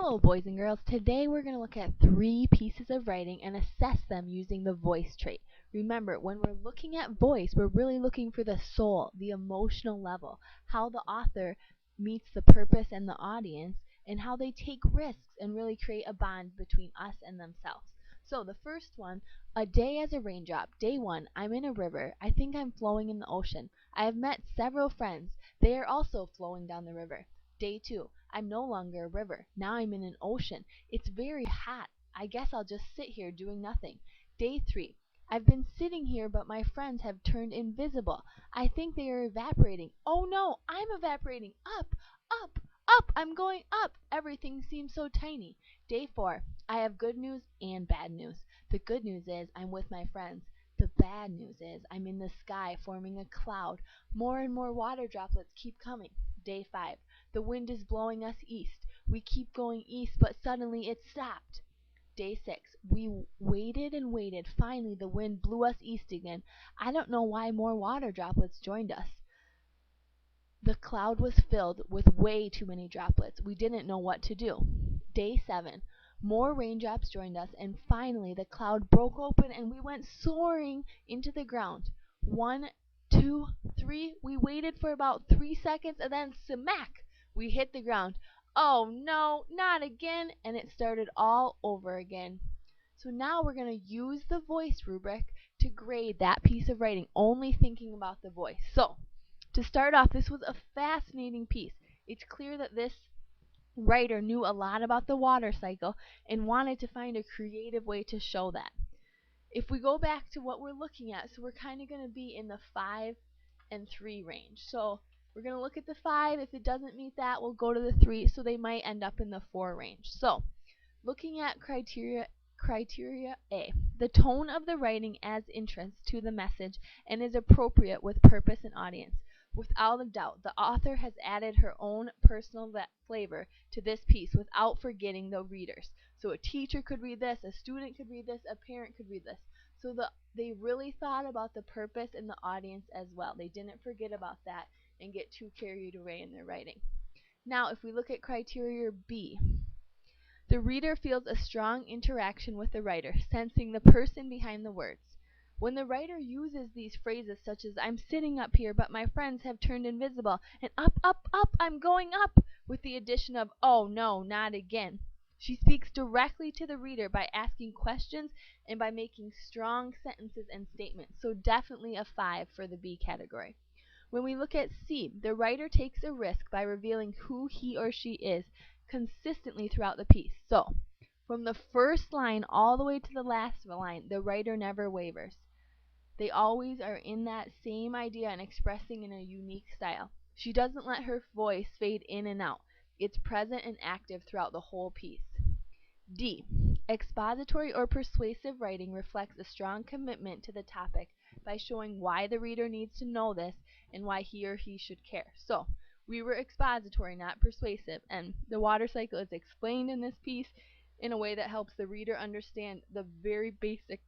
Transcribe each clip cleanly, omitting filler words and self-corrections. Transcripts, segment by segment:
Hello boys and girls, today we're going to look at 3 pieces of writing and assess them using the voice trait. Remember, when we're looking at voice, we're really looking for the soul, the emotional level, how the author meets the purpose and the audience, and how they take risks and really create a bond between us and themselves. So the first one, a day as a raindrop. Day 1, I'm in a river. I think I'm flowing in the ocean. I have met several friends. They are also flowing down the river. Day 2, I'm no longer a river. Now I'm in an ocean. It's very hot. I guess I'll just sit here doing nothing. Day 3, I've been sitting here but my friends have turned invisible. I think they are evaporating. Oh no, I'm evaporating. Up, up, up. I'm going up. Everything seems so tiny. Day 4, I have good news and bad news. The good news is I'm with my friends. The bad news is I'm in the sky forming a cloud. More and more water droplets keep coming. Day 5, the wind is blowing us east. We keep going east, but suddenly it stopped. Day 6, we waited and waited. Finally, the wind blew us east again. I don't know why more water droplets joined us. The cloud was filled with way too many droplets. We didn't know what to do. Day 7, more raindrops joined us, and finally the cloud broke open and we went soaring into the ground. 1, 2, 3. We waited for about 3 seconds and then smack! We hit the ground. Oh no, not again! And it started all over again. So now we're going to use the voice rubric to grade that piece of writing, only thinking about the voice. So, to start off, this was a fascinating piece. It's clear that this writer knew a lot about the water cycle and wanted to find a creative way to show that. If we go back to what we're looking at, so we're kind of going to be in the 5 and 3 range. So we're going to look at the 5. If it doesn't meet that, we'll go to the 3, so they might end up in the 4 range. So looking at criteria A. The tone of the writing adds interest to the message and is appropriate with purpose and audience. Without a doubt, the author has added her own personal flavor to this piece without forgetting the readers. So a teacher could read this, a student could read this, a parent could read this. So they really thought about the purpose and the audience as well. They didn't forget about that and get too carried away in their writing. Now, if we look at criteria B, the reader feels a strong interaction with the writer, sensing the person behind the words. When the writer uses these phrases such as I'm sitting up here but my friends have turned invisible and up, up, up, I'm going up, with the addition of oh no, not again, she speaks directly to the reader by asking questions and by making strong sentences and statements. So definitely a 5 for the B category. When we look at C, the writer takes a risk by revealing who he or she is consistently throughout the piece. So, from the first line all the way to the last line, the writer never wavers. They always are in that same idea and expressing in a unique style. She doesn't let her voice fade in and out. It's present and active throughout the whole piece. D. Expository or persuasive writing reflects a strong commitment to the topic by showing why the reader needs to know this and why he or she should care. So, we were expository, not persuasive, and the water cycle is explained in this piece in a way that helps the reader understand the very basic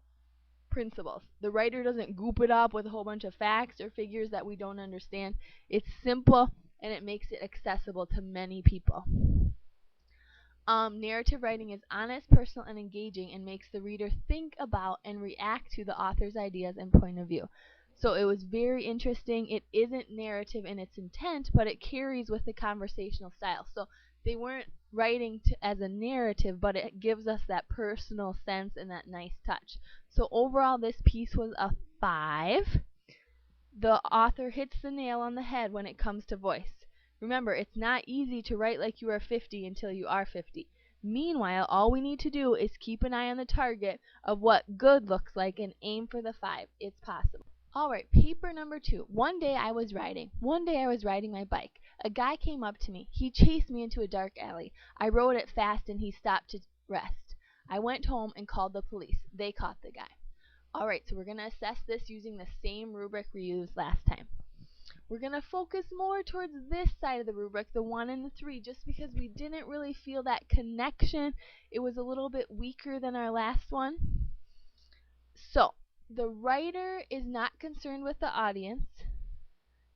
principles. The writer doesn't goop it up with a whole bunch of facts or figures that we don't understand. It's simple and it makes it accessible to many people. Narrative writing is honest, personal, and engaging and makes the reader think about and react to the author's ideas and point of view. So it was very interesting. It isn't narrative in its intent, but it carries with the conversational style. So they weren't writing as a narrative, but it gives us that personal sense and that nice touch. So overall, this piece was a 5. The author hits the nail on the head when it comes to voice. Remember, it's not easy to write like you are 50 until you are 50. Meanwhile, all we need to do is keep an eye on the target of what good looks like and aim for the 5. It's possible. Alright, paper number 2. One day I was riding my bike. A guy came up to me. He chased me into a dark alley. I rode it fast and he stopped to rest. I went home and called the police. They caught the guy. Alright, so we're going to assess this using the same rubric we used last time. We're going to focus more towards this side of the rubric, the 1 and the 3, just because we didn't really feel that connection. It was a little bit weaker than our last one. So, the writer is not concerned with the audience.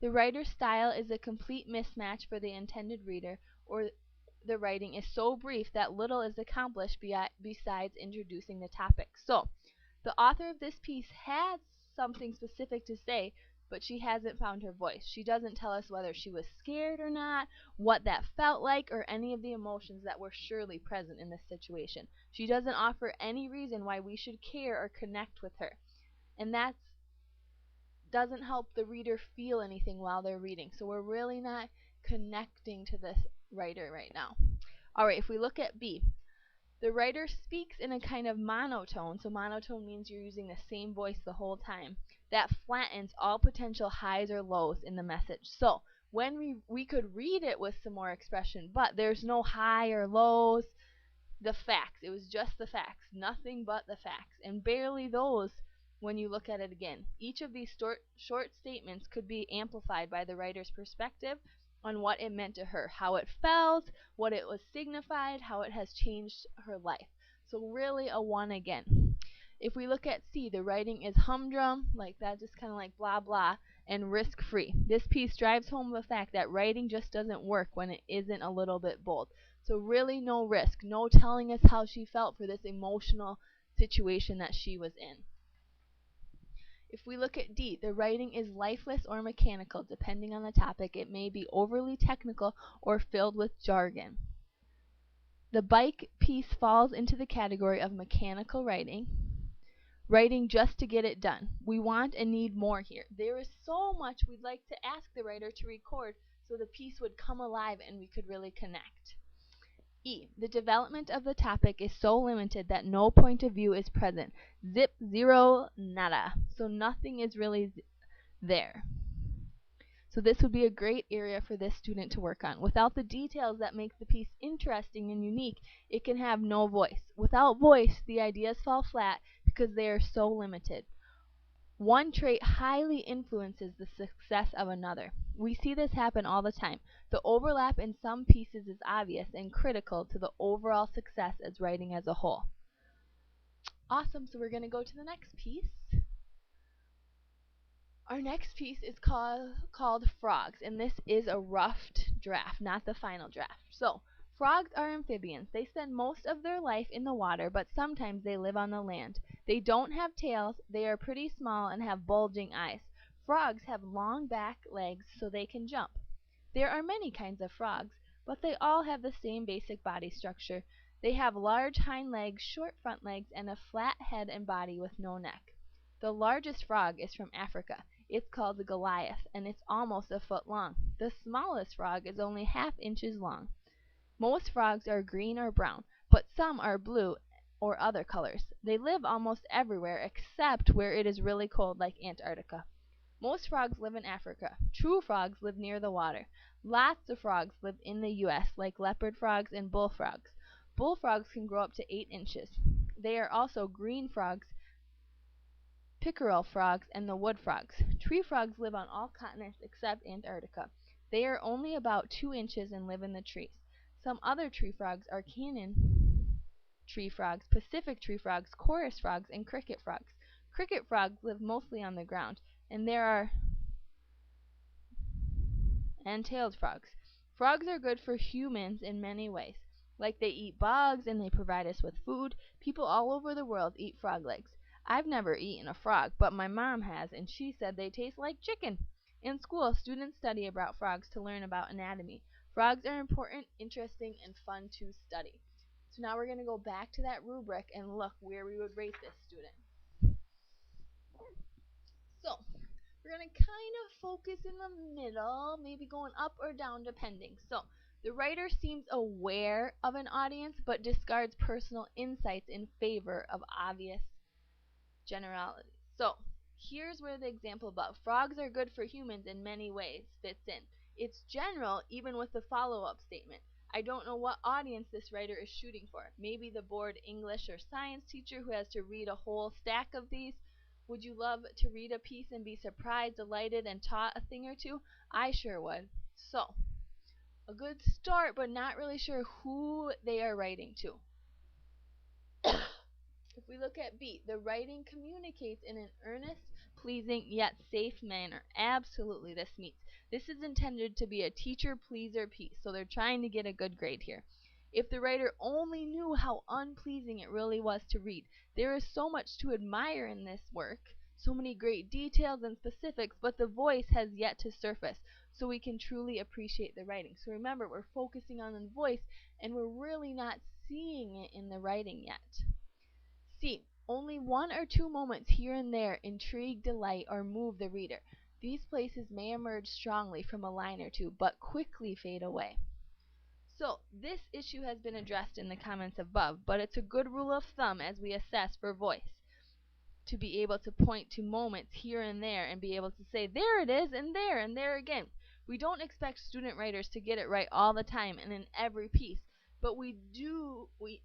The writer's style is a complete mismatch for the intended reader, or the writing is so brief that little is accomplished besides introducing the topic. So, the author of this piece has something specific to say, but she hasn't found her voice. She doesn't tell us whether she was scared or not, what that felt like, or any of the emotions that were surely present in this situation. She doesn't offer any reason why we should care or connect with her. And that doesn't help the reader feel anything while they're reading. So we're really not connecting to this writer right now. Alright, if we look at B, the writer speaks in a kind of monotone. So monotone means you're using the same voice the whole time. That flattens all potential highs or lows in the message. So when we could read it with some more expression, but there's no high or lows. The facts. It was just the facts. Nothing but the facts. And barely those when you look at it again. Each of these short statements could be amplified by the writer's perspective on what it meant to her, how it felt, what it was signified, how it has changed her life. So really a 1 again. If we look at C, the writing is humdrum, like that, just kind of like blah blah, and risk-free. This piece drives home the fact that writing just doesn't work when it isn't a little bit bold. So really no risk, no telling us how she felt for this emotional situation that she was in. If we look at D, the writing is lifeless or mechanical. Depending on the topic, it may be overly technical or filled with jargon. The bike piece falls into the category of mechanical writing. Writing just to get it done. We want and need more here. There is so much we'd like to ask the writer to record so the piece would come alive and we could really connect. E. The development of the topic is so limited that no point of view is present. Zip, zero, nada. So nothing is really there. So this would be a great area for this student to work on. Without the details that make the piece interesting and unique, it can have no voice. Without voice, the ideas fall flat because they are so limited. One trait highly influences the success of another. We see this happen all the time. The overlap in some pieces is obvious and critical to the overall success as writing as a whole. Awesome, so we're going to go to the next piece. Our next piece is called Frogs, and this is a rough draft, not the final draft. So, frogs are amphibians. They spend most of their life in the water, but sometimes they live on the land. They don't have tails, they are pretty small, and have bulging eyes. Frogs have long back legs so they can jump. There are many kinds of frogs, but they all have the same basic body structure. They have large hind legs, short front legs, and a flat head and body with no neck. The largest frog is from Africa. It's called the Goliath, and it's almost a foot long. The smallest frog is only ½ inch long. Most frogs are green or brown, but some are blue or other colors. They live almost everywhere except where it is really cold, like Antarctica. Most frogs live in Africa. True frogs live near the water. Lots of frogs live in the U.S., like leopard frogs and bullfrogs. Bullfrogs can grow up to 8 inches. They are also green frogs, pickerel frogs, and the wood frogs. Tree frogs live on all continents except Antarctica. They are only about 2 inches and live in the trees. Some other tree frogs are canyon tree frogs, Pacific tree frogs, chorus frogs, and cricket frogs. Cricket frogs live mostly on the ground, and there are tailed frogs. Frogs are good for humans in many ways. Like they eat bugs and they provide us with food. People all over the world eat frog legs. I've never eaten a frog, but my mom has, and she said they taste like chicken. In school, students study about frogs to learn about anatomy. Frogs are important, interesting, and fun to study. So now we're going to go back to that rubric and look where we would rate this student. So, we're going to kind of focus in the middle, maybe going up or down depending. So, the writer seems aware of an audience but discards personal insights in favor of obvious generalities. So, here's where the example above, frogs are good for humans in many ways, fits in. It's general even with the follow-up statement. I don't know what audience this writer is shooting for. Maybe the bored English or science teacher who has to read a whole stack of these. Would you love to read a piece and be surprised, delighted, and taught a thing or two? I sure would. So, a good start, but not really sure who they are writing to. If we look at B, the writing communicates in an earnest, pleasing yet safe manner. Absolutely, this meets. This is intended to be a teacher pleaser piece, so they're trying to get a good grade here. If the writer only knew how unpleasing it really was to read. There is so much to admire in this work, so many great details and specifics, but the voice has yet to surface, so we can truly appreciate the writing. So remember, we're focusing on the voice, and we're really not seeing it in the writing yet. C. Only one or two moments here and there intrigue, delight, or move the reader. These places may emerge strongly from a line or two, but quickly fade away. So this issue has been addressed in the comments above, but it's a good rule of thumb as we assess for voice to be able to point to moments here and there and be able to say, there it is, and there again. We don't expect student writers to get it right all the time and in every piece, but we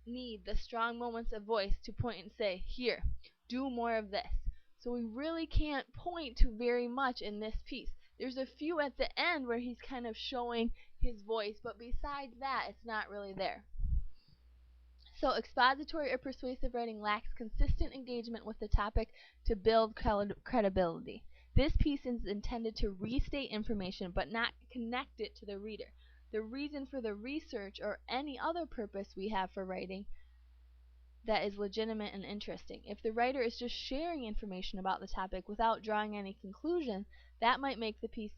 need the strong moments of voice to point and say, here, do more of this. So we really can't point to very much in this piece. There's a few at the end where he's kind of showing his voice, but besides that, it's not really there. So expository or persuasive writing lacks consistent engagement with the topic to build credibility. This piece is intended to restate information but not connect it to the reader. The reason for the research or any other purpose we have for writing that is legitimate and interesting. If the writer is just sharing information about the topic without drawing any conclusion, that might make the piece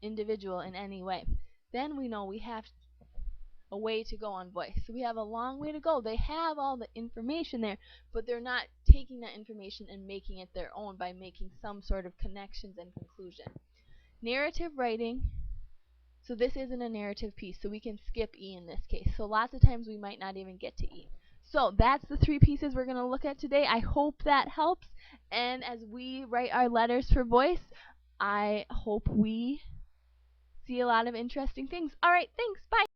individual in any way. Then we know we have a way to go on voice. So we have a long way to go. They have all the information there, but they're not taking that information and making it their own by making some sort of connections and conclusion. Narrative writing. So this isn't a narrative piece, so we can skip E in this case. So lots of times we might not even get to E. So that's the three pieces we're going to look at today. I hope that helps. And as we write our letters for voice, I hope we see a lot of interesting things. All right, thanks. Bye.